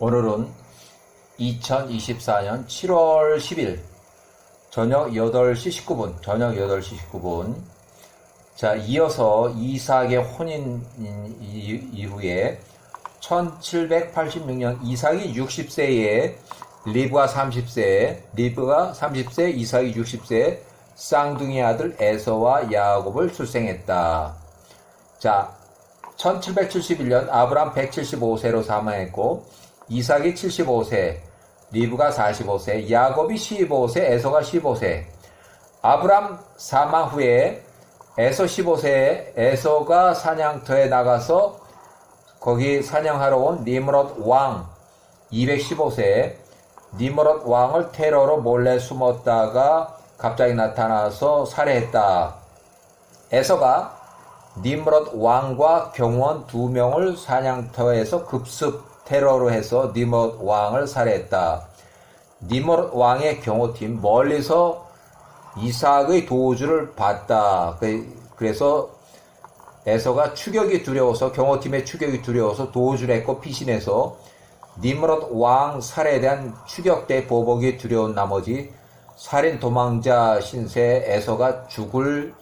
오늘은 2024년 7월 10일 저녁 8시 19분. 자, 이어서 이삭의 혼인 이후에 1786년 이삭이 60세에 리브가 30세, 이삭이 60세, 쌍둥이 아들 에서와 야곱을 출생했다. 자, 1771년 아브람 175세로 사망했고, 이삭이 75세, 리브가 45세, 야곱이 15세, 에서가 15세. 아브람 사망 후에 에서 15세에 에서가 사냥터에 나가서 거기 사냥하러 온 니므롯 왕 215세, 니므롯 왕을 테러로 몰래 숨었다가 갑자기 나타나서 살해했다. 에서가 니므롯 왕과 경호원 2명을 사냥터에서 급습 테러로 해서 니므롯 왕을 살해했다. 니므롯 왕의 경호팀 멀리서 이삭의 도주를 봤다. 그래서 에서가 추격이 두려워서 경호팀의 추격이 두려워서 도주를 했고 피신해서 니므롯 왕 살해에 대한 추격대 보복이 두려운 나머지 살인 도망자 신세 에서가 죽을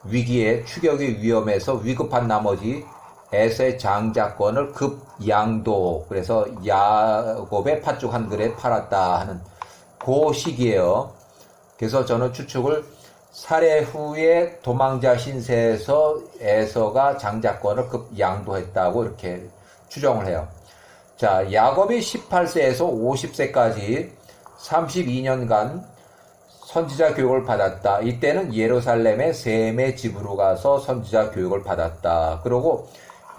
위기에 추격이 위험해서 위급한 나머지 에서의 장자권을 급 양도, 그래서 야곱의 팥죽 한 그릇 팔았다 하는 그 시기예요. 그래서 저는 추측을 살해 후에 도망자 신세에서 에서가 장자권을 급 양도했다고 이렇게 추정을 해요. 자, 야곱이 18세에서 50세까지 32년간 선지자 교육을 받았다. 이때는 예루살렘의 셈의 집으로 가서 선지자 교육을 받았다. 그리고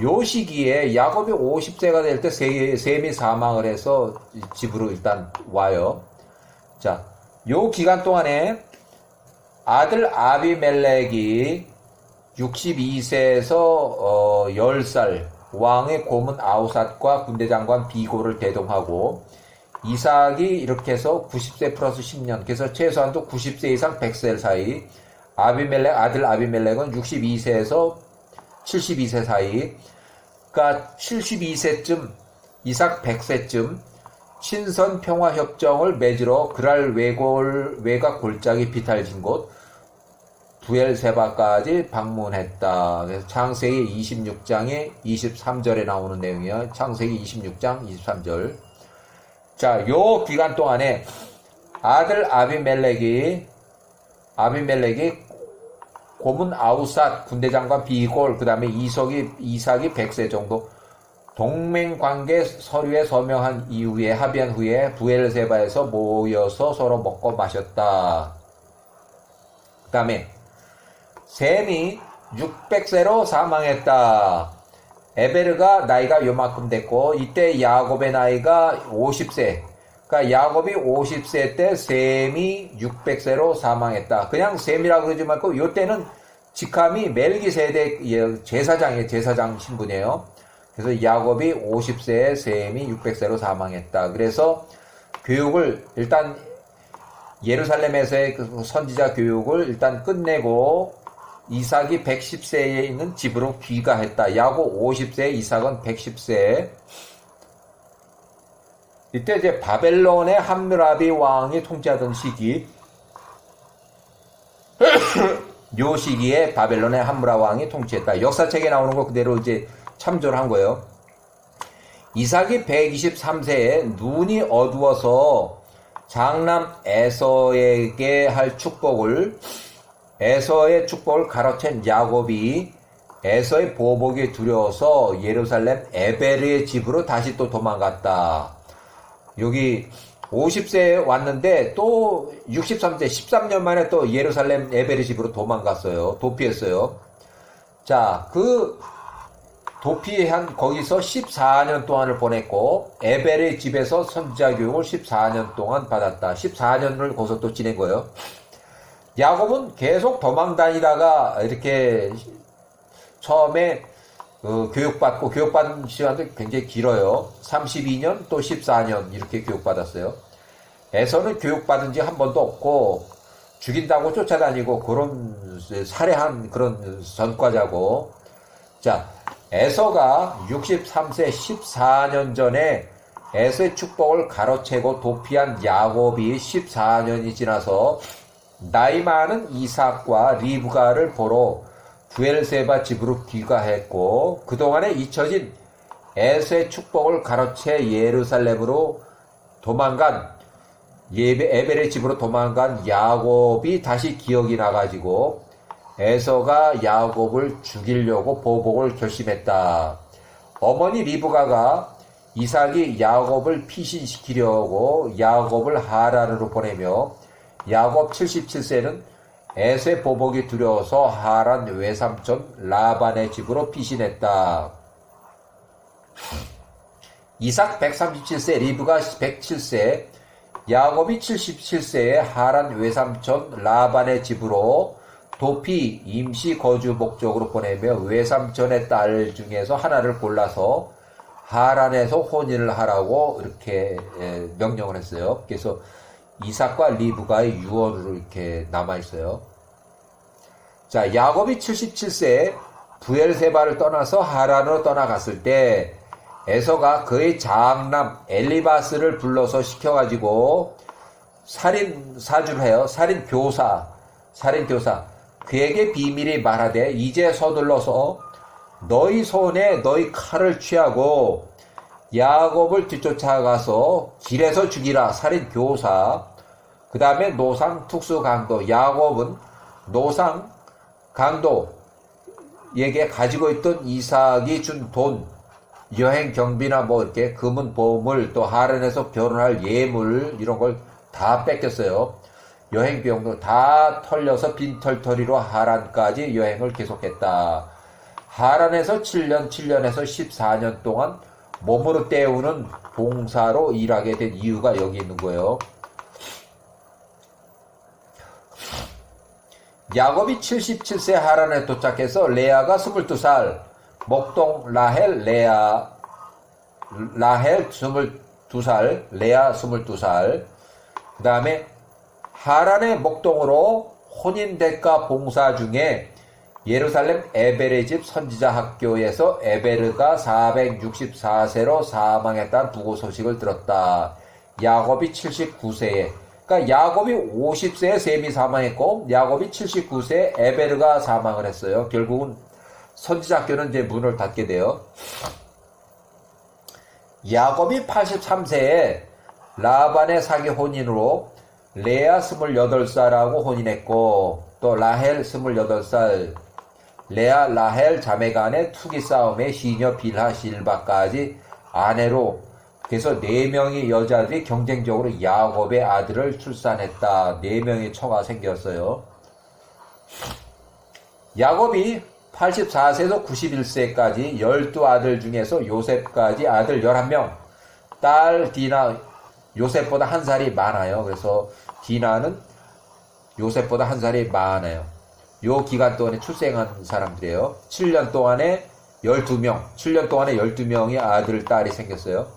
요 시기에 야곱이 50세가 될 때 셈이 사망을 해서 집으로 일단 와요. 자, 요 기간 동안에 아들 아비멜렉이 62세에서 10살 왕의 고문 아우삿과 군대장관 비고를 대동하고 이삭이 이렇게 해서 90세 플러스 10년, 그래서 최소한도 90세 이상 100세 사이, 아들 아비멜렉은 62세에서 72세 사이, 그러니까 72세쯤, 이삭 100세쯤 친선 평화협정을 맺으러 그랄 외곽 골짜기 비탈진 곳 부엘세바까지 방문했다. 그래서 창세기 26장에 23절에 나오는 내용이에요. 창세기 26장 23절. 자, 요 기간 동안에 아들 아비멜렉이 고문 아우삿 군대장관 비골, 그 다음에 이삭이 100세 정도 동맹관계 서류에 서명한 이후에 합의한 후에 부엘세바에서 모여서 서로 먹고 마셨다. 그 다음에 셈이 600세로 사망했다. 에베르가 나이가 요만큼 됐고 이때 야곱의 나이가 50세. 그러니까 야곱이 50세 때 셈이 600세로 사망했다. 그냥 셈이라고 그러지 말고 이때는 직함이 멜기세덱 제사장이에요. 제사장 신분이에요. 그래서 야곱이 50세에 셈이 600세로 사망했다. 그래서 교육을 일단 예루살렘에서의 그 선지자 교육을 일단 끝내고 이삭이 110세에 있는 집으로 귀가했다. 야곱 50세, 이삭은 110세. 이때 이제 바벨론의 함므라비 왕이 통치하던 시기, 요 시기에 바벨론의 함므라 왕이 통치했다. 역사책에 나오는 거 그대로 이제 참조를 한 거예요. 이삭이 123세에 눈이 어두워서 장남 에서에게 할 축복을, 에서의 축복을 가로챈 야곱이 에서의 보복이 두려워서 예루살렘 에베르의 집으로 다시 또 도망갔다. 여기 50세에 왔는데 또 63세, 13년 만에 또 예루살렘 에베르 집으로 도망갔어요. 도피했어요. 자, 그 도피한 거기서 14년 동안을 보냈고 에벨의 집에서 선지자 교육을 14년 동안 받았다. 14년을 거기서 또 지낸 거예요. 야곱은 계속 도망 다니다가 이렇게 처음에 교육받은 시간도 굉장히 길어요. 32년 또 14년 이렇게 교육받았어요. 에서는 교육받은 지 한 번도 없고 죽인다고 쫓아다니고 그런 살해한 그런 전과자고. 자, 에서가 63세 14년 전에 에서의 축복을 가로채고 도피한 야곱이 14년이 지나서 나이 많은 이삭과 리브가를 보러 브엘세바 집으로 귀가했고 그동안에 잊혀진 에서의 축복을 가로채 예루살렘으로 도망간 에벨의 집으로 도망간 야곱이 다시 기억이 나가지고 에서가 야곱을 죽이려고 보복을 결심했다. 어머니 리브가가 이삭이 야곱을 피신시키려고 야곱을 하란으로 보내며 야곱 77세는 에서의 보복이 두려워서 하란 외삼촌 라반의 집으로 피신했다. 이삭 137세, 리브가 107세, 야곱이 77세에 하란 외삼촌 라반의 집으로 도피 임시 거주 목적으로 보내며 외삼촌의 딸 중에서 하나를 골라서 하란에서 혼인을 하라고 이렇게 명령을 했어요. 그래서 이삭과 리브가의 유언으로 이렇게 남아있어요. 자, 야곱이 77세에 브엘세바를 떠나서 하란으로 떠나갔을 때 에서가 그의 장남 엘리바스를 불러서 시켜가지고 살인사주를 해요. 살인교사. 그에게 비밀이 말하되 이제 서둘러서 너희 손에 너희 칼을 취하고 야곱을 뒤쫓아가서 길에서 죽이라. 살인교사. 그 다음에 노상 특수강도. 야곱은 노상 강도에게 가지고 있던 이삭이 준 돈, 여행 경비나 뭐 이렇게 금은 보물, 또 하란에서 결혼할 예물 이런 걸 다 뺏겼어요. 여행 비용도 다 털려서 빈털터리로 하란까지 여행을 계속했다. 하란에서 7년에서 14년 동안 몸으로 때우는 봉사로 일하게 된 이유가 여기 있는 거예요. 야곱이 77세 하란에 도착해서 레아가 22살, 목동 라헬 22살, 레아 22살, 그 다음에 하란의 목동으로 혼인대가 봉사 중에 예루살렘 에벨의 집 선지자 학교에서 에베르가 464세로 사망했다는 부고 소식을 들었다. 야곱이 79세에, 그러니까 야곱이 50세에 셈이 사망했고 야곱이 79세에 에베르가 사망을 했어요. 결국은 선지자 학교는 이제 문을 닫게 돼요. 야곱이 83세에 라반의 사기 혼인으로 레아 28살하고 혼인했고 또 라헬 28살, 레아 라헬 자매간의 투기 싸움에 시녀 빌하 실바까지 아내로, 그래서 4명의 여자들이 경쟁적으로 야곱의 아들을 출산했다. 4명의 처가 생겼어요. 야곱이 84세에서 91세까지 12아들 중에서 요셉까지 아들 11명, 딸 디나, 요셉보다 한 살이 많아요. 그래서 디나는 요셉보다 한 살이 많아요. 요 기간 동안에 출생한 사람들이에요. 7년 동안에 12명의 아들, 딸이 생겼어요.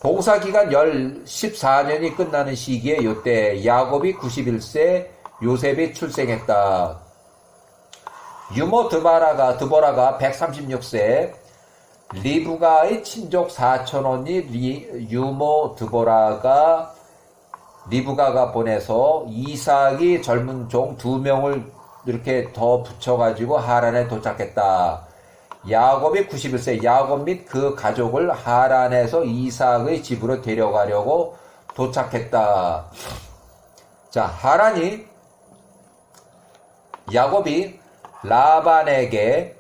봉사기간 14년이 끝나는 시기에 요때 야곱이 91세, 요셉이 출생했다. 유모 드보라가 136세, 리브가의 친족 사촌언니 유모 드보라가 리브가가 보내서 이삭이 젊은 종 2명을 이렇게 더 붙여가지고 하란에 도착했다. 야곱이 91세, 야곱 및 그 가족을 하란에서 이삭의 집으로 데려가려고 도착했다. 자, 야곱이 라반에게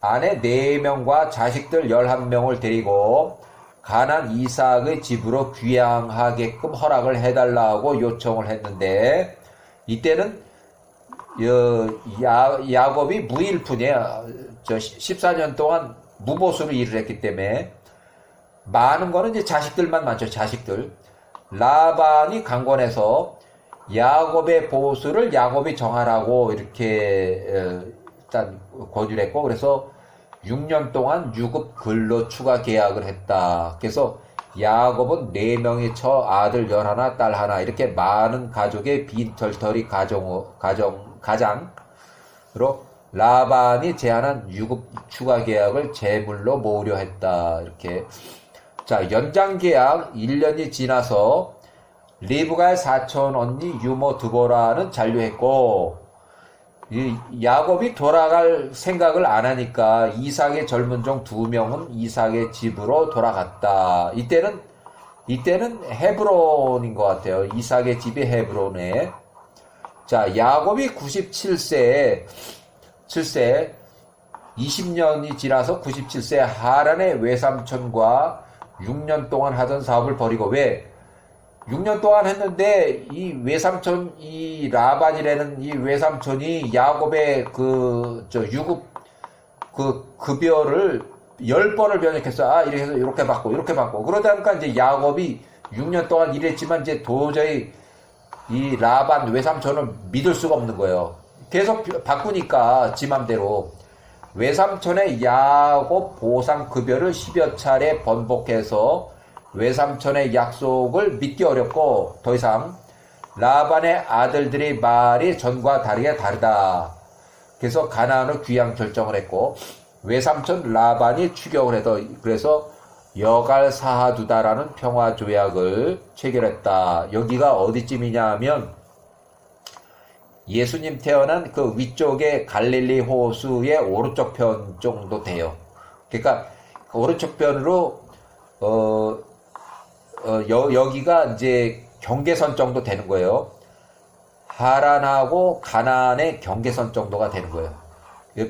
아내 4명과 자식들 11명을 데리고 가난 이삭의 집으로 귀향하게끔 허락을 해달라고 요청을 했는데, 이때는 야곱이 무일푼이에요. 14년 동안 무보수로 일을 했기 때문에 많은 거는 이제 자식들만 많죠. 자식들. 라반이 강권해서 야곱의 보수를 야곱이 정하라고 이렇게 일단 권유를 했고, 그래서 6년 동안 유급 근로 추가 계약을 했다. 그래서 야곱은 4명의 처, 아들 11, 딸 1, 이렇게 많은 가족의 빈털터리 가장으로 라반이 제안한 유급 추가 계약을 제물로 모으려 했다. 이렇게 자, 연장 계약 1년이 지나서 리브가의 사촌 언니 유모 드보라는 잔류했고, 이 야곱이 돌아갈 생각을 안 하니까 이삭의 젊은 종 2명은 이삭의 집으로 돌아갔다. 이때는 헤브론인 것 같아요. 이삭의 집이 헤브론에. 자, 야곱이 97세에 20년이 지나서 97세 하란의 외삼촌과 6년 동안 하던 사업을 버리고, 왜 6년 동안 했는데 이 외삼촌, 이 라반이라는 이 외삼촌이 야곱의 유급 급여를 10번을 변역했어. 아, 이렇게 해서 이렇게 받고 그러다 보니까 이제 야곱이 6년 동안 일했지만 이제 도저히 이 라반 외삼촌을 믿을 수가 없는 거예요. 계속 바꾸니까 지 맘대로. 외삼촌의 야곱 보상 급여를 10여 차례 번복해서 외삼촌의 약속을 믿기 어렵고, 더 이상 라반의 아들들의 말이 전과 다르게 다르다. 그래서 가나안을 귀양 결정을 했고, 외삼촌 라반이 추격을 해서 그래서 여갈 사하두다라는 평화 조약을 체결했다. 여기가 어디쯤이냐 하면 예수님 태어난 그 위쪽에 갈릴리 호수의 오른쪽 편 정도 돼요. 그러니까 오른쪽 편으로 여기가 이제 경계선 정도 되는 거예요. 하란하고 가나안의 경계선 정도가 되는 거예요.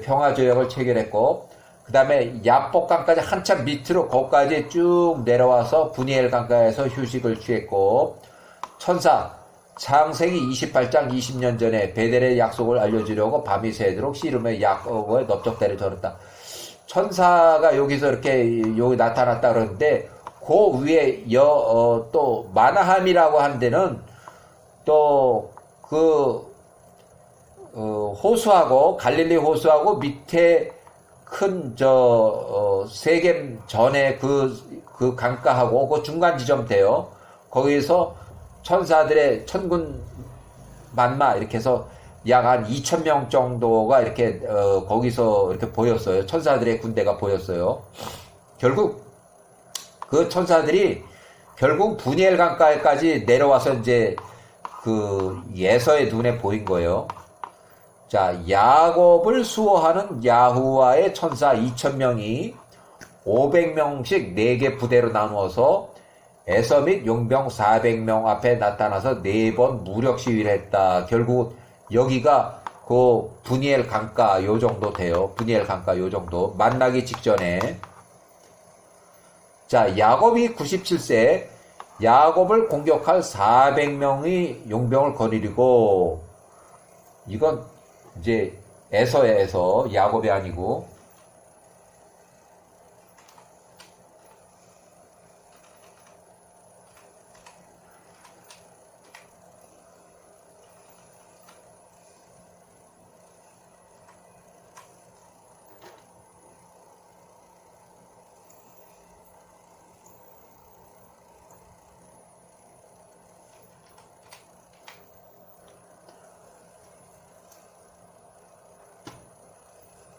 평화조약을 체결했고, 그 다음에 야복강까지 한참 밑으로 거기까지 쭉 내려와서 분이엘 강가에서 휴식을 취했고, 천사 창세기 28장 20년 전에 베델의 약속을 알려주려고 밤이 새도록 씨름의 야곱의 넓적대를 저었다. 천사가 여기서 이렇게 여기 나타났다 그러는데, 그 위에 또 마나함이라고 하는 데는 또 호수하고 갈릴리 호수하고 밑에 큰 세겜 전에 그 강가하고 그 중간 지점 돼요. 거기서 천사들의 천군 만마 이렇게 해서 약 한 2,000명 정도가 이렇게 거기서 이렇게 보였어요. 천사들의 군대가 보였어요. 결국 그 천사들이 결국 분이엘 강가까지 내려와서 이제 그 에서의 눈에 보인 거예요. 자, 야곱을 수호하는 야후와의 천사 2,000명이 500명씩 4개 부대로 나누어서 에서 및 용병 400명 앞에 나타나서 4번 무력 시위를 했다. 결국 여기가 그 분이엘 강가 요 정도 돼요. 분이엘 강가 요 정도. 만나기 직전에. 자, 야곱이 97세, 야곱을 공격할 400명의 용병을 거느리고, 이건 이제 에서에서 야곱이 아니고,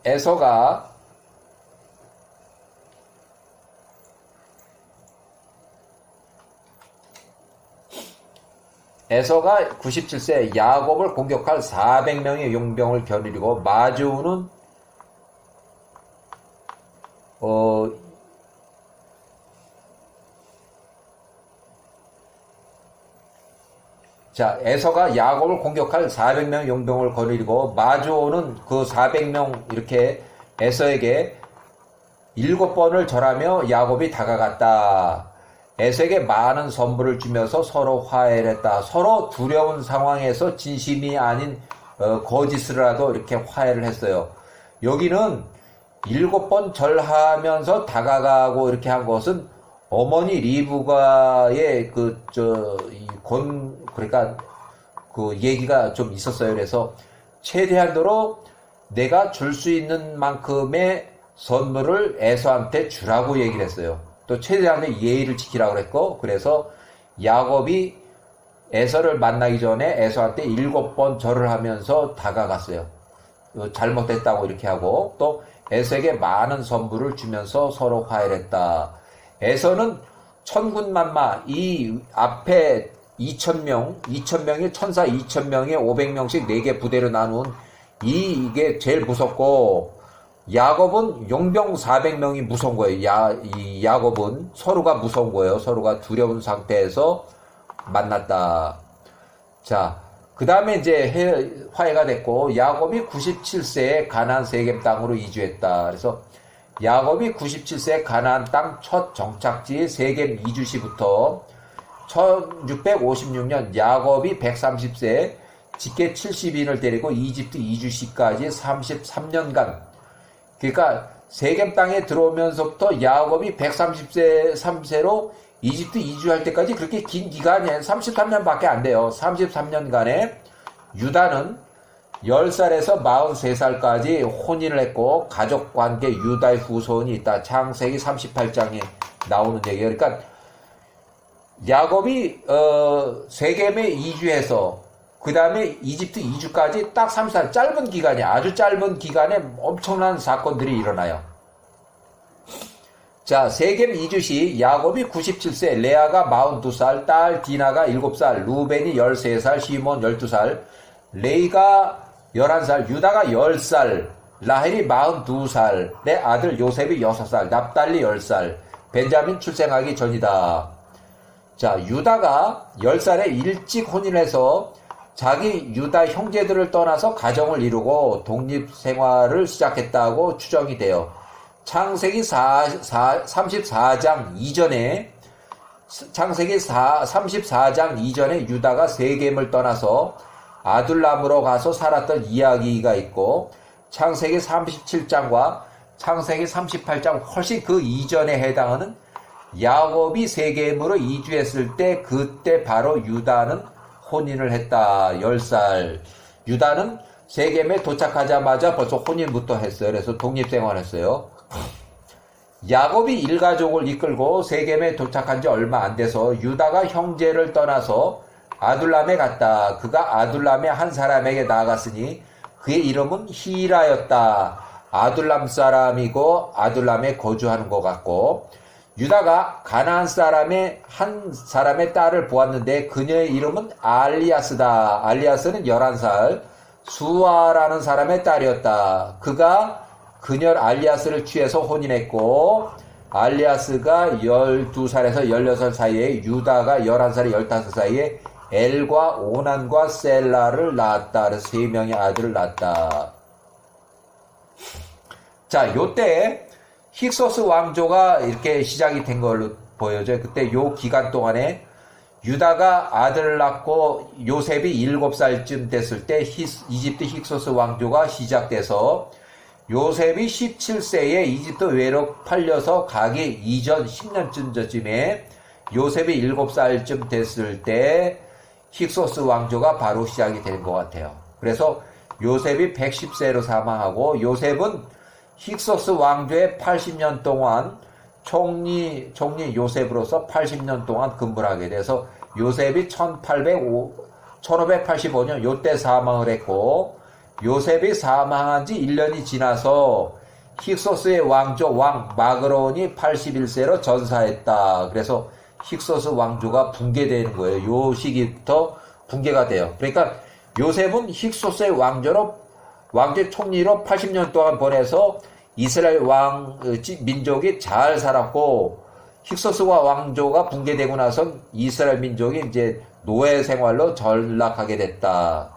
에서가 에서가 97세 야곱을 공격할 400명의 용병을 겨누리고 마주는 자, 에서가 야곱을 공격할 400명 용병을 거느리고 마주오는 그 400명 이렇게 에서에게 7번을 절하며 야곱이 다가갔다. 에서에게 많은 선물을 주면서 서로 화해를 했다. 서로 두려운 상황에서 진심이 아닌 거짓으로라도 이렇게 화해를 했어요. 여기는 7번 절하면서 다가가고 이렇게 한 것은 어머니 리브가의 그러니까 그 얘기가 좀 있었어요. 그래서 최대한도로 내가 줄 수 있는 만큼의 선물을 에서한테 주라고 얘기를 했어요. 또 최대한의 예의를 지키라고 그랬고, 그래서 야곱이 에서를 만나기 전에 에서한테 7번 절을 하면서 다가갔어요. 잘못됐다고 이렇게 하고, 또 에서에게 많은 선물을 주면서 서로 화해를 했다. 에서는 천군만마, 이 앞에 2,000명이 천사 2,000명에 500명씩 4개 부대로 나눈 이게 제일 무섭고, 야곱은 용병 400명이 무서운 거예요. 이 야곱은 서로가 무서운 거예요. 서로가 두려운 상태에서 만났다. 자, 그 다음에 이제 화해가 됐고, 야곱이 97세에 가나안 세겜 땅으로 이주했다. 그래서 야곱이 97세 가나안 땅 첫 정착지 세겜 이주시부터 1656년 야곱이 130세 직계 70인을 데리고 이집트 이주시까지 33년간, 그러니까 세겜 땅에 들어오면서부터 야곱이 133세로 이집트 이주할 때까지 그렇게 긴 기간이 33년밖에 안 돼요. 33년간에 유다는 10살에서 43살까지 혼인을 했고, 가족관계 유다의 후손이 있다. 창세기 38장에 나오는 얘기예요. 그러니까 야곱이 세겜에 이주해서 그 다음에 이집트 이주까지 딱 3살, 짧은 기간이, 아주 짧은 기간에 엄청난 사건들이 일어나요. 자, 세겜 이주시 야곱이 97세, 레아가 42살, 딸 디나가 7살, 루벤이 13살, 시몬 12살, 레이가 11살, 유다가 10살, 라헬이 42살, 내 아들 요셉이 6살, 납달리 10살, 벤자민 출생하기 전이다. 자, 유다가 10살에 일찍 혼인해서 자기 유다 형제들을 떠나서 가정을 이루고 독립생활을 시작했다고 추정이 돼요. 창세기 34장 이전에, 창세기 34장 이전에 유다가 세겜을 떠나서 아둘람으로 가서 살았던 이야기가 있고, 창세기 37장과 창세기 38장 훨씬 그 이전에 해당하는 야곱이 세겜으로 이주했을 때, 그때 바로 유다는 혼인을 했다. 10살. 유다는 세겜에 도착하자마자 벌써 혼인부터 했어요. 그래서 독립생활을 했어요. 야곱이 일가족을 이끌고 세겜에 도착한 지 얼마 안 돼서 유다가 형제를 떠나서 아둘람에 갔다. 그가 아둘람의 한 사람에게 나아갔으니 그의 이름은 히라였다. 아둘람 사람이고 아둘람에 거주하는 것 같고, 유다가 가나안 사람의 한 사람의 딸을 보았는데 그녀의 이름은 알리아스다. 알리아스는 11살, 수아라는 사람의 딸이었다. 그가 그녀 알리아스를 취해서 혼인했고, 알리아스가 12살에서 16살 사이에, 유다가 11살에 15살 사이에 엘과 오난과 셀라를 낳았다. 그래서 3명의 아들을 낳았다. 자, 요때 힉소스 왕조가 이렇게 시작이 된 걸로 보여져요. 그때 요 기간 동안에 유다가 아들을 낳고 요셉이 7살쯤 됐을 때 이집트 힉소스 왕조가 시작돼서, 요셉이 17세에 이집트 외로 팔려서 가기 이전 10년쯤 전쯤에 요셉이 7살쯤 됐을 때 힉소스 왕조가 바로 시작이 된 것 같아요. 그래서 요셉이 110세로 사망하고, 요셉은 힉소스 왕조의 80년 동안 총리 요셉으로서 80년 동안 근무를 하게 돼서 요셉이 1585년 요때 사망을 했고, 요셉이 사망한 지 1년이 지나서 힉소스의 왕조 왕 마그론이 81세로 전사했다. 그래서 힉소스 왕조가 붕괴되는 거예요. 요 시기부터 붕괴가 돼요. 그러니까 요셉은 힉소스의 왕조의 총리로 80년 동안 보내서 이스라엘 민족이 잘 살았고, 힉소스와 왕조가 붕괴되고 나서 이스라엘 민족이 이제 노예 생활로 전락하게 됐다.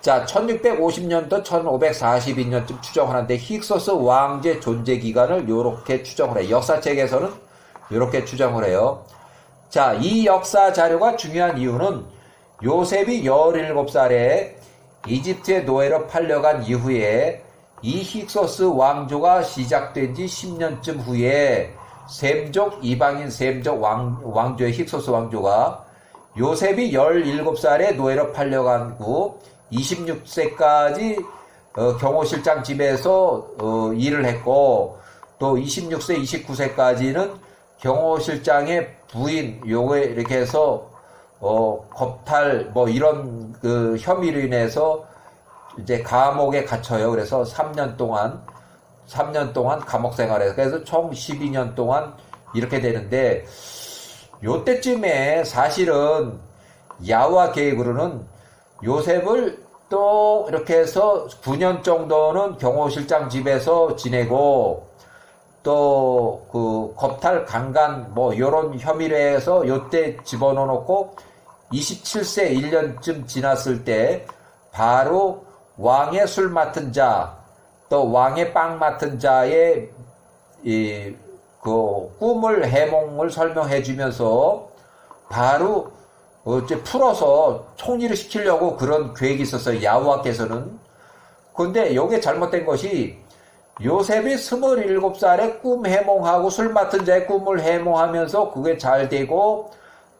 자, 1650년도 1542년쯤 추정을 하는데, 힉소스 왕제 존재 기간을 요렇게 추정을 해요. 역사책에서는 요렇게 추정을 해요. 자, 이 역사 자료가 중요한 이유는 요셉이 17살에 이집트의 노예로 팔려간 이후에 이 힉소스 왕조가 시작된 지 10년쯤 후에 이방인 셈족 왕조의 힉소스 왕조가 요셉이 17살에 노예로 팔려간 후 26세까지 경호실장 집에서 일을 했고, 또 26세, 29세까지는 경호실장의 부인, 요게 이렇게 해서 겁탈, 이런 혐의로 인해서 이제 감옥에 갇혀요. 그래서 3년 동안 3년 동안 감옥 생활해서 그래서 총 12년 동안 이렇게 되는데 요때쯤에 사실은 야호와 계획으로는 요셉을 또 이렇게 해서 9년 정도는 경호실장 집에서 지내고 또 그 겁탈 강간 뭐 요런 혐의로 해서 요때 집어넣어 놓고 27세 1년쯤 지났을 때 바로 왕의 술 맡은 자 또 왕의 빵 맡은 자의 그 꿈을 해몽을 설명해 주면서 바로 어째 풀어서 총리를 시키려고 그런 계획이 있었어요. 야호와께서는. 근데 요게 잘못된 것이 요셉이 27살에 꿈 해몽하고 술 맡은 자의 꿈을 해몽하면서 그게 잘 되고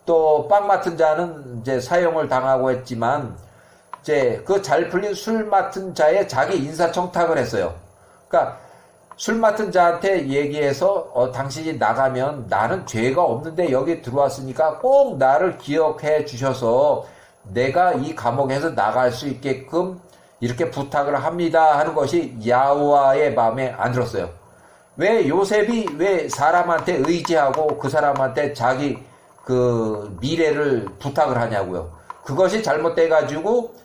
또 빵 맡은 자는 이제 사형을 당하고 했지만 이제 그 잘 풀린 술 맡은 자의 자기 인사청탁을 했어요. 그러니까 술 맡은 자한테 얘기해서 당신이 나가면 나는 죄가 없는데 여기 들어왔으니까 꼭 나를 기억해 주셔서 내가 이 감옥에서 나갈 수 있게끔 이렇게 부탁을 합니다 하는 것이 야호와의 마음에 안 들었어요. 왜 요셉이 왜 사람한테 의지하고 그 사람한테 자기 그 미래를 부탁을 하냐고요. 그것이 잘못돼가지고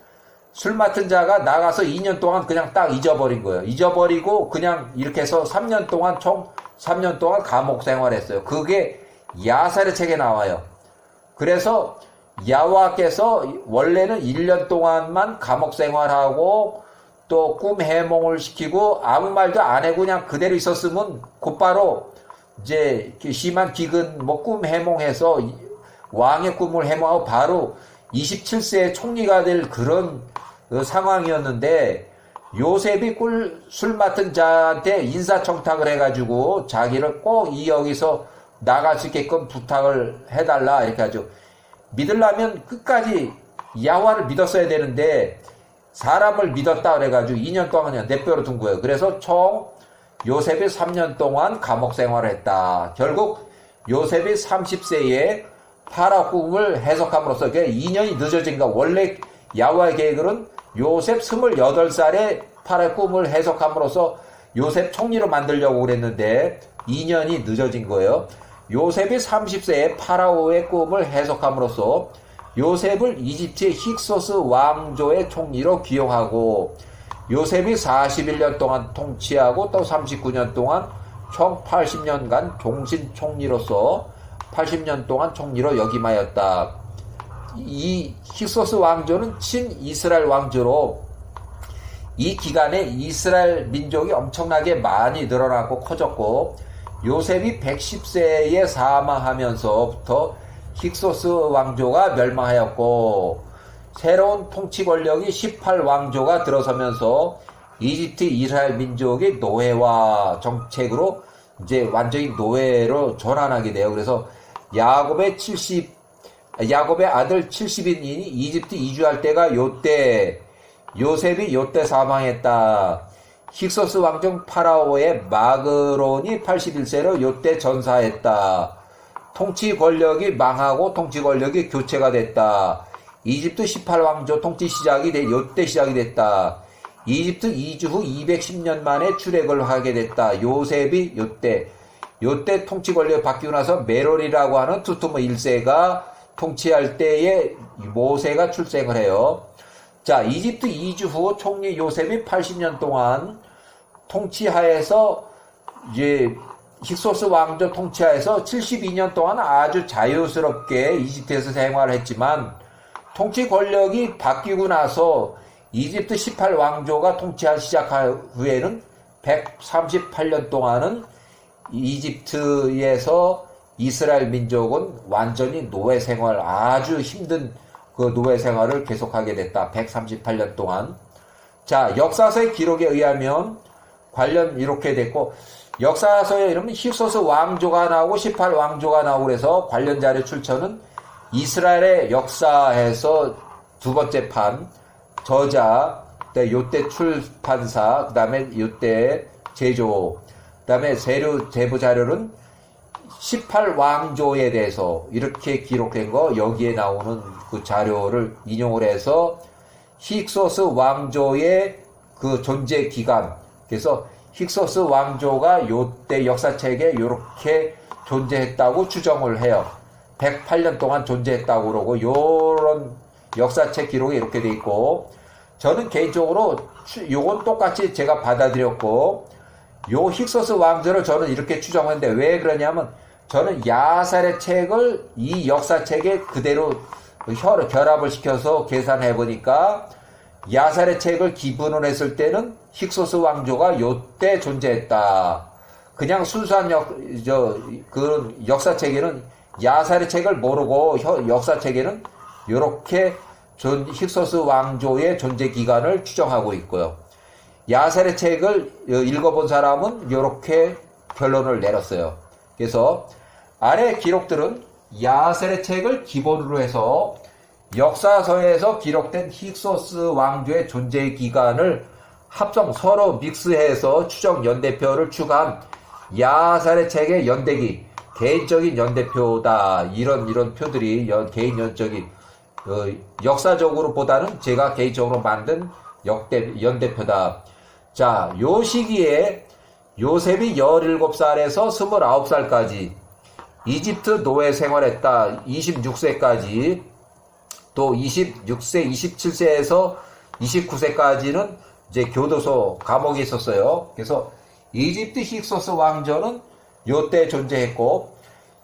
술 맡은 자가 나가서 2년 동안 그냥 딱 잊어버린 거예요. 잊어버리고 그냥 이렇게 해서 3년 동안 총 3년 동안 감옥 생활했어요. 그게 야살의 책에 나와요. 그래서 야호와께서 원래는 1년 동안만 감옥 생활하고 또 꿈 해몽을 시키고 아무 말도 안 하고 그냥 그대로 있었으면 곧바로 이제 심한 기근 뭐 꿈 해몽해서 왕의 꿈을 해몽하고 바로 27세에 총리가 될 그런 상황이었는데 요셉이 술 맡은 자한테 인사청탁을 해가지고 자기를 꼭 여기서 나갈 수 있게끔 부탁을 해달라 이렇게 하죠. 믿으려면 끝까지 야호와를 믿었어야 되는데 사람을 믿었다 그래가지고 2년 동안 그냥 내버려 둔 거예요. 그래서 총 요셉이 3년 동안 감옥 생활을 했다. 결국 요셉이 30세에 파라오 꿈을 해석함으로써 2년이 늦어진 거. 원래 야호와의 계획은 요셉 28살에 파라오의 꿈을 해석함으로써 요셉 총리로 만들려고 그랬는데 2년이 늦어진 거예요. 요셉이 30세에 파라오의 꿈을 해석함으로써 요셉을 이집트의 힉소스 왕조의 총리로 기용하고 요셉이 41년 동안 통치하고 또 39년 동안 총 80년간 종신 총리로서 80년 동안 총리로 역임하였다. 이 힉소스 왕조는 친이스라엘 왕조로 이 기간에 이스라엘 민족이 엄청나게 많이 늘어나고 커졌고 요셉이 110세에 사망하면서부터 힉소스 왕조가 멸망하였고 새로운 통치 권력이 18왕조가 들어서면서 이집트 이스라엘 민족이 노예화 정책으로 이제 완전히 노예로 전환하게 돼요. 그래서 야곱의 아들 70인이 이집트 이주할 때가 요때, 요셉이 요때 사망했다. 힉소스 왕정 파라오의 마그론이 81세로 요때 전사했다. 통치 권력이 망하고 통치 권력이 교체가 됐다. 이집트 18왕조 통치 시작이 요때 시작이 됐다. 이집트 이주 후 210년 만에 출애굽을 하게 됐다. 요셉이 요때 통치 권력이 바뀌고 나서 메롤이라고 하는 투투모 1세가 통치할 때에 모세가 출생을 해요. 자, 이집트 이주 후 총리 요셉이 80년 동안 통치하에서 이제 힉소스 왕조 통치하에서 72년 동안 아주 자유스럽게 이집트에서 생활했지만 통치 권력이 바뀌고 나서 이집트 18왕조가 통치하기 시작한 후에는 138년 동안은 이집트에서 이스라엘 민족은 완전히 노예 생활, 아주 힘든 그 노예 생활을 계속하게 됐다. 138년 동안. 자, 역사서의 기록에 의하면 관련 이렇게 됐고, 역사서에 이러면 힉소스 왕조가 나오고 18왕조가 나오고 그래서 관련 자료 출처는 이스라엘의 역사에서 두 번째 판, 저자, 요때 출판사, 그 다음에 요때 제조, 그 다음에 세부 자료는 18왕조에 대해서 이렇게 기록된 거, 여기에 나오는 그 자료를 인용을 해서 힉소스 왕조의 그 존재 기간, 그래서 힉소스 왕조가 요때 역사책에 요렇게 존재했다고 추정을 해요. 108년 동안 존재했다고 그러고 요런 역사책 기록이 이렇게 돼 있고, 저는 개인적으로 요건 똑같이 제가 받아들였고, 요 힉소스 왕조를 저는 이렇게 추정했는데 왜 그러냐면, 저는 야살의 책을 이 역사책에 그대로 결합을 시켜서 계산해 보니까 야살의 책을 기본으로 했을 때는 힉소스 왕조가 요때 존재했다. 그냥 순수한 그런 역사책에는 야살의 책을 모르고 역사책에는 요렇게 힉소스 왕조의 존재 기간을 추정하고 있고요. 야살의 책을 읽어본 사람은 요렇게 결론을 내렸어요. 그래서 아래 기록들은 야살의 책을 기본으로 해서 역사서에서 기록된 힉소스 왕조의 존재 기간을 합성 서로 믹스해서 추정 연대표를 추가한 야살의 책의 연대기, 개인적인 연대표다. 이런 표들이 개인적인 역사적으로 보다는 제가 개인적으로 만든 연대표다. 자, 요 시기에 요셉이 17살에서 29살까지 이집트 노예 생활했다. 26세까지. 또 26세, 27세에서 29세까지는 이제 교도소, 감옥에 있었어요. 그래서 이집트 힉소스 왕조는 요때 존재했고,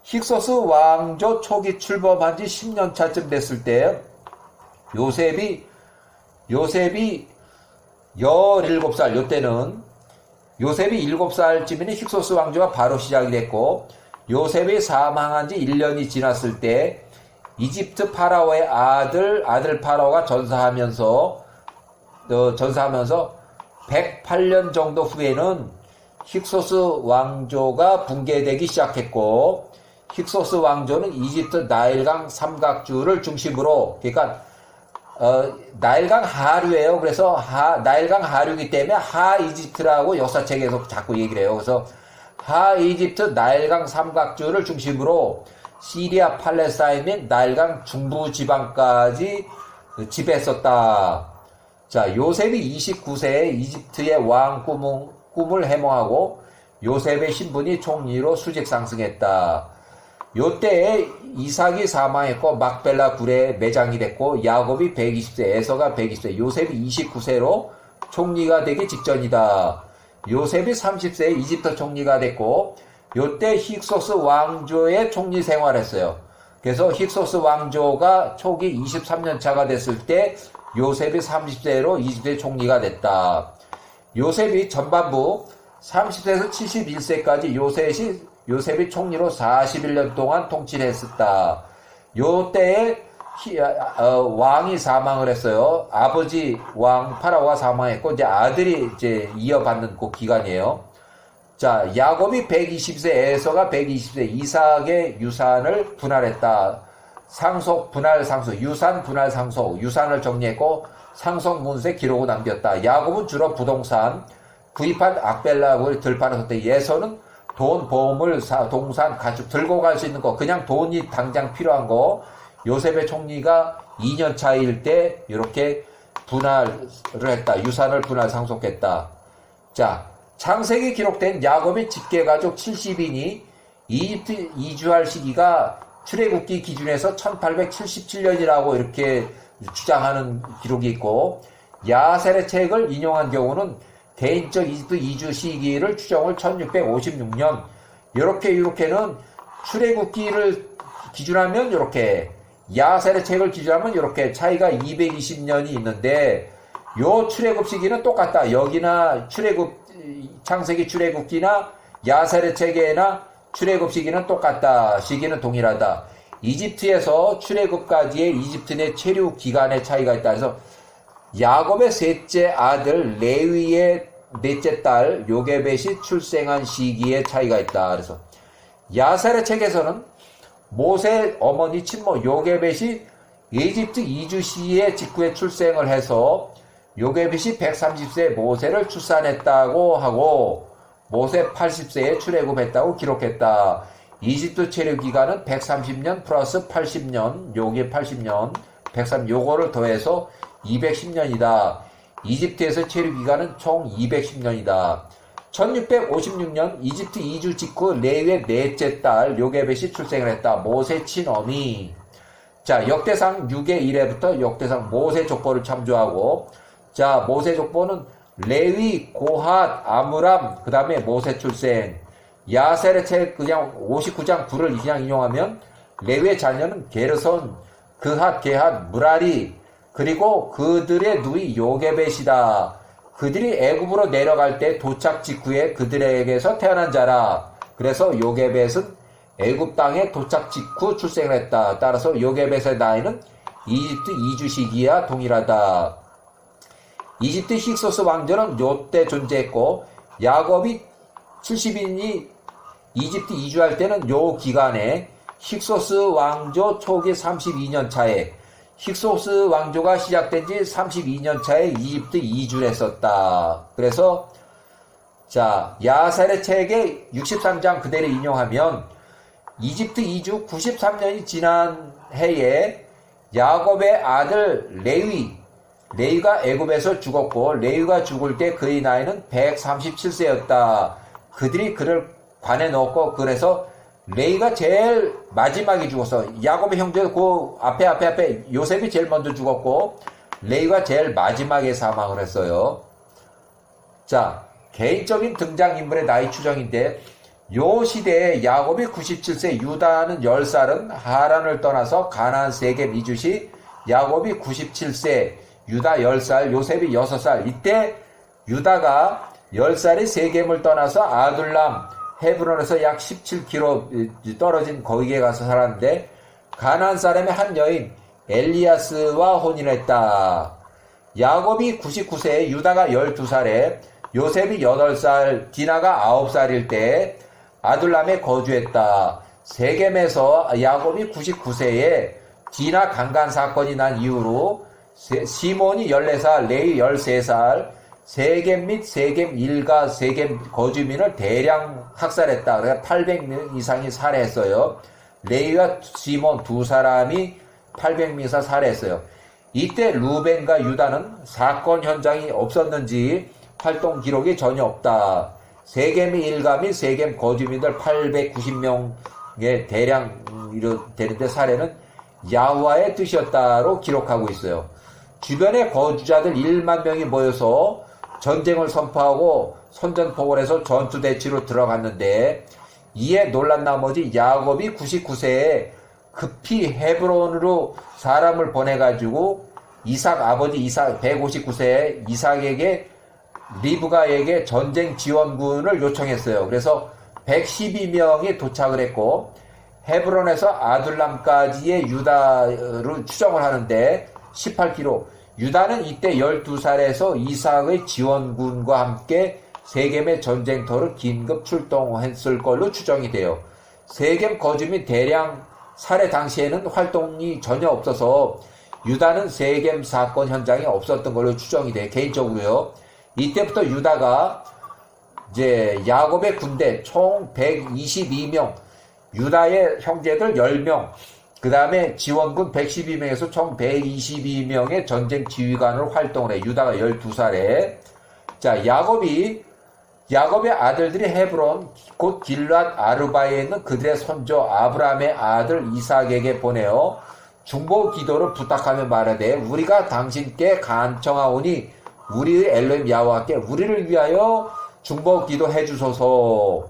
힉소스 왕조 초기 출범한 지 10년 차쯤 됐을 때 요셉이 17살, 요때는 요셉이 7살쯤이니 힉소스 왕조가 바로 시작이 됐고, 요셉이 사망한 지 1년이 지났을 때 이집트 파라오의 아들 파라오가 전사하면서 108년 정도 후에는 힉소스 왕조가 붕괴되기 시작했고, 힉소스 왕조는 이집트 나일강 삼각주를 중심으로, 그러니까 나일강 하류예요. 그래서 나일강 하류이기 때문에 하이집트라고 역사책에서 자꾸 얘기를 해요. 그래서 하이집트 나일강 삼각주를 중심으로 시리아, 팔레스타인 및 나일강 중부 지방까지 지배했었다. 자, 요셉이 29세에 이집트의 왕 꿈을 해몽하고 요셉의 신분이 총리로 수직 상승했다. 요때에 이삭이 사망했고 막벨라 굴에 매장이 됐고 야곱이 120세, 에서가 120세, 요셉이 29세로 총리가 되기 직전이다. 요셉이 30세에 이집트 총리가 됐고 요때 힉소스 왕조의 총리 생활했어요. 그래서 힉소스 왕조가 초기 23년 차가 됐을 때 요셉이 30세로 이집트의 총리가 됐다. 요셉이 전반부 30세에서 71세까지 요셉이 총리로 41년 동안 통치를 했었다. 요때에 왕이 사망을 했어요. 아버지 왕 파라오가 사망했고 이제 아들이 이제 이어받는 그 기간이에요. 자, 야곱이 120세, 에서가 120세, 이삭의 유산을 분할했다. 상속, 분할, 상속, 유산, 분할, 상속, 유산을 정리했고 상속 문서에 기록을 남겼다. 야곱은 주로 부동산, 구입한 악벨라를 들판에 섰다. 예서는 돈, 보물, 동산, 가축 들고 갈 수 있는 거, 그냥 돈이 당장 필요한 거, 요셉의 총리가 2년 차일 때 이렇게 분할을 했다. 유산을 분할 상속했다. 자, 창세기 기록된 야곱의 직계가족 70인이 이집트 이주할 시기가 출애굽기 기준에서 1877년이라고 이렇게 주장하는 기록이 있고, 야셀의 책을 인용한 경우는 개인적 이집트 이주 시기를 추정을 1656년, 요렇게는 출애굽기를 기준하면 요렇게, 야셀의 책을 기준하면 요렇게 차이가 220년이 있는데, 요 출애굽 시기는 똑같다. 여기나 창세기 출애굽기나 야셀의 책에나 출애굽 시기는 똑같다. 시기는 동일하다. 이집트에서 출애굽까지의 이집트 내 체류 기간의 차이가 있다. 그래서 야곱의 셋째 아들 레위의 넷째 딸 요게벳이 출생한 시기의 차이가 있다. 그래서 야셀의 책에서는 모세 어머니 친모 요게벳이 이집트 이주 시의 직후에 출생을 해서 요게벳이 130세에 모세를 출산했다고 하고 모세 80세에 출애굽했다고 기록했다. 이집트 체류 기간은 130년 플러스 80년, 요게 80년, 130, 요거를 더해서 210년이다. 이집트에서 체류 기간은 총 210년이다. 1656년 이집트 이주 직후 레위의 넷째 딸 요게벳이 출생을 했다. 모세 친어미. 자, 역대상 6의 1회부터 역대상 모세 족보를 참조하고, 자, 모세 족보는 레위, 고핫, 아므람, 그 다음에 모세 출생. 야셀의 책 그냥 59장 9를 그냥 인용하면 레위의 자녀는 게르손, 그핫, 게핫, 무라리, 그리고 그들의 누이 요게벳이다. 그들이 애굽으로 내려갈 때 도착 직후에 그들에게서 태어난 자라. 그래서 요게벳은 애굽 땅에 도착 직후 출생을 했다. 따라서 요게벳의 나이는 이집트 이주 시기와 동일하다. 이집트 힉소스 왕조는 요때 존재했고, 야곱이 70인이 이집트 이주할 때는 요 기간에 힉소스 왕조 초기 32년 차에, 힉소스 왕조가 시작된 지 32년 차에 이집트 이주를 했었다. 그래서 자, 야살의 책의 63장 그대로 인용하면 이집트 이주 93년이 지난 해에 야곱의 아들 레위가 애굽에서 죽었고, 레위가 죽을 때 그의 나이는 137세였다. 그들이 그를 관에 넣었고, 그래서 레위가 제일 마지막에 죽었어. 야곱의 형제도 그 앞에 요셉이 제일 먼저 죽었고, 레위가 제일 마지막에 사망을 했어요. 자, 개인적인 등장인물의 나이 추정인데, 요 시대에 야곱이 97세, 유다는 10살은 하란을 떠나서 가나안 세겜 이주 시 야곱이 97세, 유다 10살, 요셉이 6살. 이때 유다가 10살이 세겜을 떠나서 아둘람, 헤브론에서 약 17km 떨어진 거기에 가서 살았는데, 가나안 사람의 한 여인 엘리아스와 혼인했다. 야곱이 99세에 유다가 12살에 요셉이 8살, 디나가 9살일 때 아둘람에 거주했다. 세겜에서 야곱이 99세에 디나 강간 사건이 난 이후로 시몬이 14살, 레위 13살, 세겜 및 세겜 일가 세겜 거주민을 대량 학살했다. 그러니까 800명 이상이 살해했어요. 레위와 시몬 두 사람이 800명 이상 살해했어요. 이때 루벤과 유다는 사건 현장이 없었는지 활동 기록이 전혀 없다. 세겜의 일가 및 세겜 거주민들 890명의 대량 되는데 살해는 야후와의 뜻이었다로 기록하고 있어요. 주변의 거주자들 1만 명이 모여서 전쟁을 선포하고 선전포고를 해서 전투대치로 들어갔는데, 이에 놀란 나머지 야곱이 99세에 급히 헤브론으로 사람을 보내가지고 아버지 이삭 159세에 이삭에게 리브가에게 전쟁 지원군을 요청했어요. 그래서 112명이 도착을 했고, 헤브론에서 아둘람까지의 유다를 추정을 하는데 18km. 유다는 이때 12살에서 이삭의 지원군과 함께 세겜의 전쟁터로 긴급 출동했을 걸로 추정이 돼요. 세겜 거주민 대량 살해 당시에는 활동이 전혀 없어서 유다는 세겜 사건 현장에 없었던 걸로 추정이 돼요. 개인적으로요. 이때부터 유다가 이제 야곱의 군대 총 122명, 유다의 형제들 10명, 그 다음에 지원군 112명에서 총 122명의 전쟁 지휘관으로 활동을 해. 유다가 12살에. 자, 야곱의 아들들이 헤브론, 곧 길랏 아르바에 있는 그들의 손조 아브라함의 아들 이삭에게 보내어 중보 기도를 부탁하며 말하되, 우리가 당신께 간청하오니 우리의 엘로힘 야호와께 우리를 위하여 중보 기도해 주소서.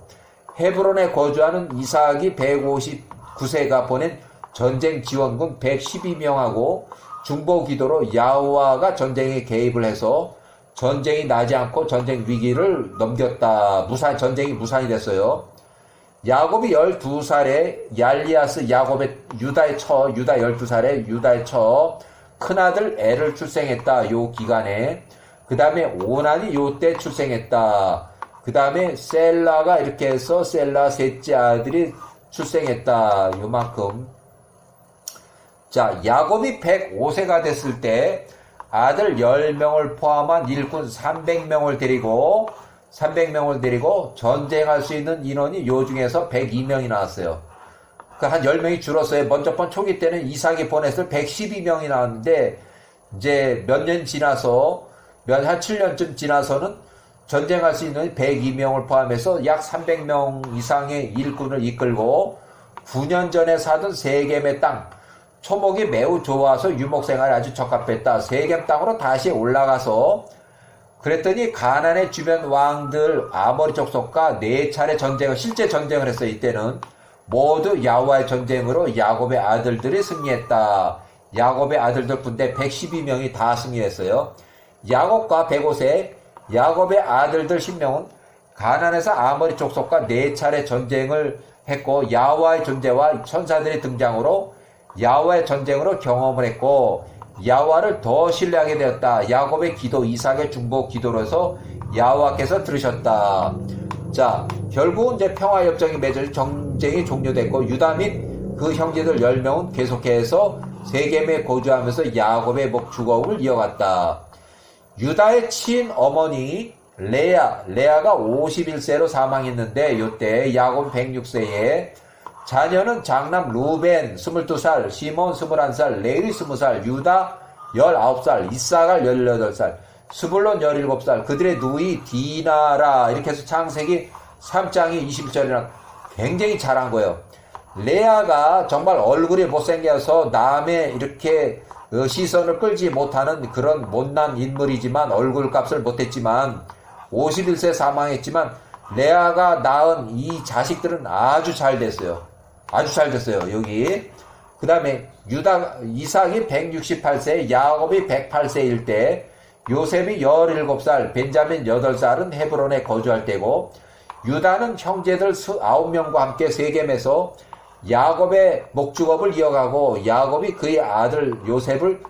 헤브론에 거주하는 이삭이 159세가 보낸 전쟁 지원군 112명하고 중보 기도로 야호와가 전쟁에 개입을 해서 전쟁이 나지 않고 전쟁 위기를 넘겼다. 전쟁이 무산이 됐어요. 야곱이 12살에 얄리아스 유다 12살에 유다의 큰아들 엘을 출생했다. 요 기간에. 그 다음에 오난이 요때 출생했다. 그 다음에 셀라가 이렇게 해서 셀라 셋째 아들이 출생했다. 요만큼. 자, 야곱이 105세가 됐을 때 아들 10명을 포함한 일꾼 300명을 데리고 전쟁할 수 있는 인원이 요 중에서 102명이 나왔어요. 그 한 10명이 줄었어요. 먼저 번 초기 때는 이삭이 보냈을 112명이 나왔는데, 이제 몇 년 지나서, 한 7년쯤 지나서는 전쟁할 수 있는 102명을 포함해서 약 300명 이상의 일꾼을 이끌고 9년 전에 사던 세겜의 땅, 초목이 매우 좋아서 유목생활에 아주 적합했다. 세겜 땅으로 다시 올라가서 그랬더니 가나안의 주변 왕들 아모리 족속과 4차례 전쟁을, 실제 전쟁을 했어요. 이때는 모두 야호와의 전쟁으로 야곱의 아들들이 승리했다. 야곱의 아들들 군대 112명이 다 승리했어요. 야곱과 105세, 야곱의 아들들 10명은 가나안에서 아모리 족속과 4차례 전쟁을 했고 야호와의 존재와 천사들의 등장으로 야호와의 전쟁으로 경험을 했고 야호와를 더 신뢰하게 되었다. 야곱의 기도, 이삭의 중보 기도로서 야호와께서 들으셨다. 자, 결국은 이제 평화협정이 맺어져 전쟁이 종료됐고 유다 및 그 형제들 10명은 계속해서 세겜에 거주하면서 야곱의 목축업을 이어갔다. 유다의 친어머니 레아가 51세로 사망했는데 이때 야곱 106세에 자녀는 장남 루벤 22살, 시몬 21살, 레위 20살, 유다 19살, 이사갈 18살, 스불론 17살, 그들의 누이 디나라. 이렇게 해서 창세기 3장이 21절이나 굉장히 잘한 거예요. 레아가 정말 얼굴이 못생겨서 남의 이렇게 시선을 끌지 못하는 그런 못난 인물이지만 얼굴값을 못했지만 51세 사망했지만 레아가 낳은 이 자식들은 아주 잘 됐어요. 아주 잘 됐어요. 여기 그 다음에 이삭이 168세, 야곱이 108세일 때 요셉이 17살, 벤자민 8살은 헤브론에 거주할 때고 유다는 형제들 9명과 함께 세겜에서 야곱의 목축업을 이어가고 야곱이 그의 아들 요셉을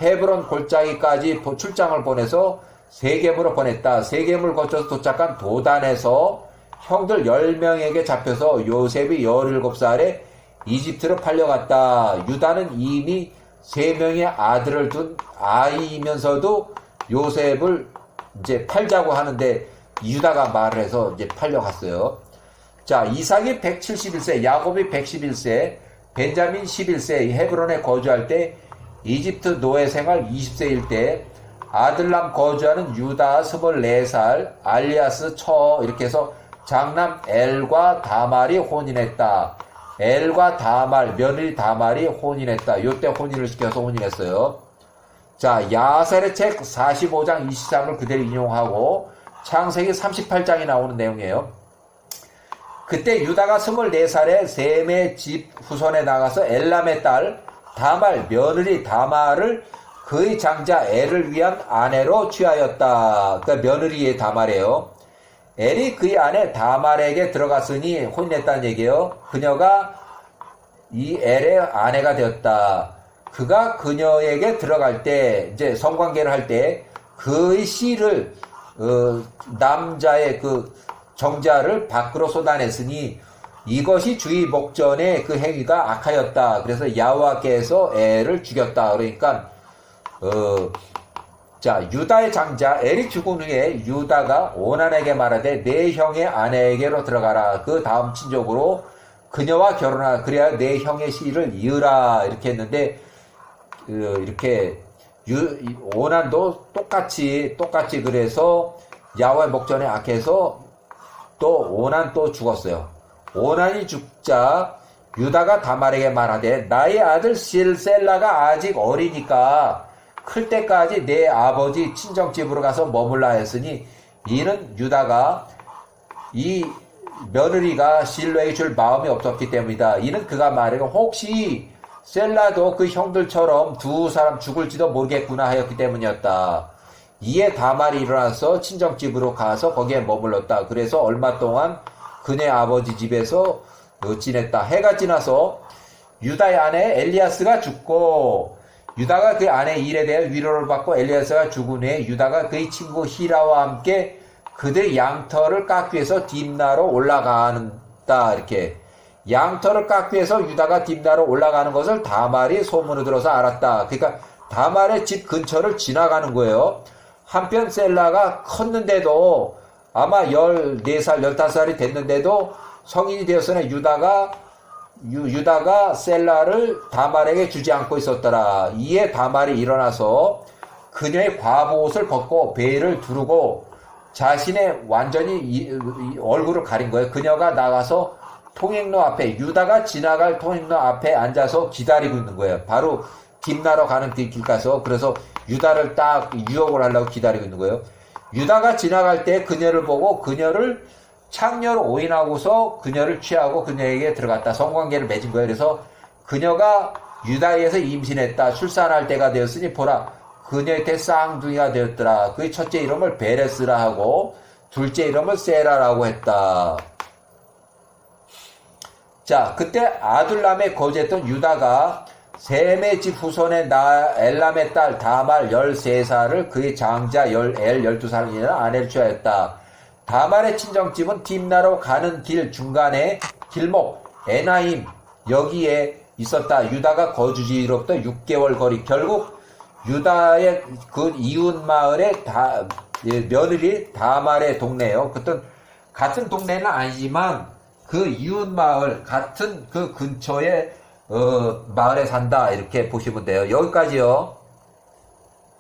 헤브론 골짜기까지 출장을 보내서 세겜으로 보냈다. 세겜을 거쳐서 도착한 도단에서 형들 10명에게 잡혀서 요셉이 17살에 이집트로 팔려갔다. 유다는 이미 3명의 아들을 둔 아이이면서도 요셉을 이제 팔자고 하는데 유다가 말을 해서 이제 팔려갔어요. 자, 이삭이 171세, 야곱이 111세, 벤자민 11세, 헤브론에 거주할 때 이집트 노예 생활 20세일 때 아들람 거주하는 유다 24살, 알리아스 이렇게 해서 장남 엘과 다말이 혼인했다. 엘과 다말, 며느리 다말이 혼인했다. 요때 혼인을 시켜서 혼인했어요. 자, 야셀의 책 45장 23을 그대로 인용하고 창세기 38장이 나오는 내용이에요. 그때 유다가 24살에 셈의 집 후손에 나가서 엘람의 딸 다말, 며느리 다말을 그의 장자 엘을 위한 아내로 취하였다. 그러니까 며느리의 다말이에요. 엘이 그의 아내 다말에게 들어갔으니 혼인했다는 얘기예요. 그녀가 이 엘의 아내가 되었다. 그가 그녀에게 들어갈 때, 이제 성관계를 할 때 그의 씨를 남자의 그 정자를 밖으로 쏟아냈으니 이것이 주의 목전의 그 행위가 악하였다. 그래서 야호와께서 엘을 죽였다. 그러니까 자, 유다의 장자 엘이 죽은 후에 유다가 오난에게 말하되 내 형의 아내에게로 들어가라. 그 다음 친족으로 그녀와 결혼하라. 그래야 내 형의 씨를 이으라. 이렇게 했는데 이렇게 오난도 똑같이 그래서 야호와의 목전에 악해서 또 오난 또 죽었어요. 오난이 죽자 유다가 다말에게 말하되 나의 아들 실셀라가 아직 어리니까 클 때까지 내 아버지 친정집으로 가서 머물라 했으니 이는 유다가 이 며느리가 실로에게 줄 마음이 없었기 때문이다. 이는 그가 말하기를 혹시 셀라도 그 형들처럼 두 사람 죽을지도 모르겠구나 하였기 때문이었다. 이에 다말이 일어나서 친정집으로 가서 거기에 머물렀다. 그래서 얼마 동안 그네 아버지 집에서 지냈다. 해가 지나서 유다의 아내 엘리아스가 죽고 유다가 그 아내의 일에 대해 위로를 받고 엘리아스가 죽은 후에 유다가 그의 친구 히라와 함께 그들의 양털을 깎기 위해서 딥나로 올라간다. 이렇게 양털을 깎기 위해서 유다가 딥나로 올라가는 것을 다말이 소문을 들어서 알았다. 그러니까 다말의 집 근처를 지나가는 거예요. 한편 셀라가 컸는데도 아마 14살, 15살이 됐는데도 성인이 되었으나 유다가 셀라를 다말에게 주지 않고 있었더라. 이에 다말이 일어나서 그녀의 과부 옷을 벗고 베일을 두르고 자신의 완전히 이 얼굴을 가린 거예요. 그녀가 나가서 통행로 앞에, 유다가 지나갈 통행로 앞에 앉아서 기다리고 있는 거예요. 바로 딥나로 가는 길 가서. 그래서 유다를 딱 유혹을 하려고 기다리고 있는 거예요. 유다가 지나갈 때 그녀를 보고 그녀를 창녀로 오인하고서 그녀를 취하고 그녀에게 들어갔다. 성관계를 맺은 거예요. 그래서 그녀가 유다에서 임신했다. 출산할 때가 되었으니 보라, 그녀한테 쌍둥이가 되었더라. 그의 첫째 이름을 베레스라 하고 둘째 이름을 세라라고 했다. 자, 그때 아둘람에 거주했던 유다가 셈의 집 후손의 엘람의 딸 다말 13살을 그의 장자 엘 12살이나 아내를 취하였다. 다말의 친정집은 딥나로 가는 길 중간에 길목 에나임 여기에 있었다. 유다가 거주지로부터 6개월 거리. 결국 유다의 그 이웃 마을의 며느리 다말의 동네예요. 그땐 같은 동네는 아니지만 그 이웃 마을 같은 그 근처에 마을에 산다, 이렇게 보시면 돼요. 여기까지요.